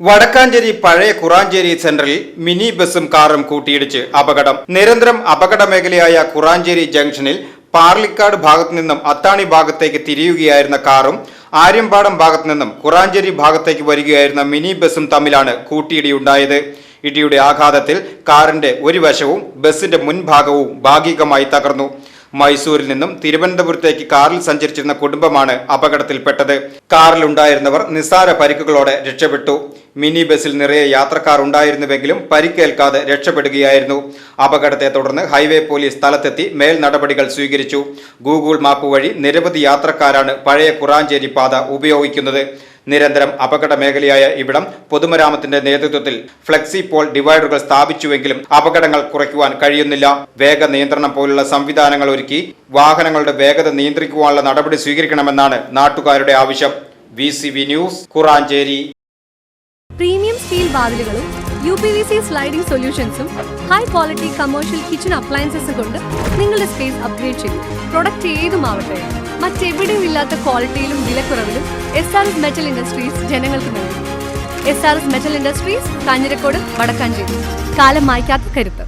വടക്കാഞ്ചേരി പഴയ കുറാഞ്ചേരി സെന്ററിൽ മിനി ബസും കാറും കൂട്ടിയിടിച്ച് അപകടം. നിരന്തരം അപകട മേഖലയായ കുറാഞ്ചേരി ജംഗ്ഷനിൽ പാർലിക്കാട് ഭാഗത്തു നിന്നും അത്താണി ഭാഗത്തേക്ക് തിരിയുകയായിരുന്ന കാറും ആര്യമ്പാടം ഭാഗത്തു നിന്നും കുറാഞ്ചേരി ഭാഗത്തേക്ക് വരികയായിരുന്ന മിനി ബസും തമ്മിലാണ് കൂട്ടിയിടിയുണ്ടായത്. ഇടിയുടെ ആഘാതത്തിൽ കാറിന്റെ ഒരു വശവും ബസിന്റെ മുൻഭാഗവും ഭാഗികമായി തകർന്നു. മൈസൂരിൽ നിന്നും തിരുവനന്തപുരത്തേക്ക് കാറിൽ സഞ്ചരിച്ചിരുന്ന കുടുംബമാണ് അപകടത്തിൽപ്പെട്ടത്. കാറിലുണ്ടായിരുന്നവർ നിസ്സാര പരിക്കുകളോടെ രക്ഷപ്പെട്ടു. മിനി ബസിൽ നിറയെ യാത്രക്കാർ ഉണ്ടായിരുന്നുവെങ്കിലും പരിക്കേൽക്കാതെ രക്ഷപ്പെടുകയായിരുന്നു. അപകടത്തെ തുടർന്ന് ഹൈവേ പോലീസ് സ്ഥലത്തെത്തി മേൽ നടപടികൾ സ്വീകരിച്ചു. ഗൂഗിൾ മാപ്പ് വഴി നിരവധി യാത്രക്കാരാണ് പഴയ കുറാഞ്ചേരി പാത ഉപയോഗിക്കുന്നത്. നിരന്തരം അപകട മേഖലയായ ഇവിടം പൊതുമരാമത്തിന്റെ നേതൃത്വത്തിൽ ഫ്ലെക്സി പോൾ ഡിവൈഡറുകൾ സ്ഥാപിച്ചുവെങ്കിലും അപകടങ്ങൾ കുറയ്ക്കുവാൻ കഴിയുന്നില്ല. വേഗ നിയന്ത്രണം പോലുള്ള സംവിധാനങ്ങൾ ഒരുക്കി വാഹനങ്ങളുടെ വേഗത നിയന്ത്രിക്കുവാനുള്ള നടപടി സ്വീകരിക്കണമെന്നാണ് നാട്ടുകാരുടെ ആവശ്യം. VCV news, Kuranchery. Premium steel വാതിലുകളും UPVC സ്ലൈഡിംഗ് സൊല്യൂഷൻസും ഹൈ ക്വാളിറ്റി കമേഴ്ഷ്യൽ കിച്ചൺ അപ്ലയൻസസും കൊണ്ട് നിങ്ങളുടെ സ്പേസ് അപ്ഗ്രേഡ് ചെയ്യും. പ്രൊഡക്റ്റ് ഏതുമാവട്ടെ, മറ്റെവിടെയും ഇല്ലാത്ത ക്വാളിറ്റിയിലും വിലക്കുറവിലും SRS മെറ്റൽ ഇൻഡസ്ട്രീസ് ജനങ്ങൾക്ക് നൽകും. SRS metal industries, Kanjirakode, Vadakkanchery. കാലം മായ്ക്കാത്ത കരുത്ത്.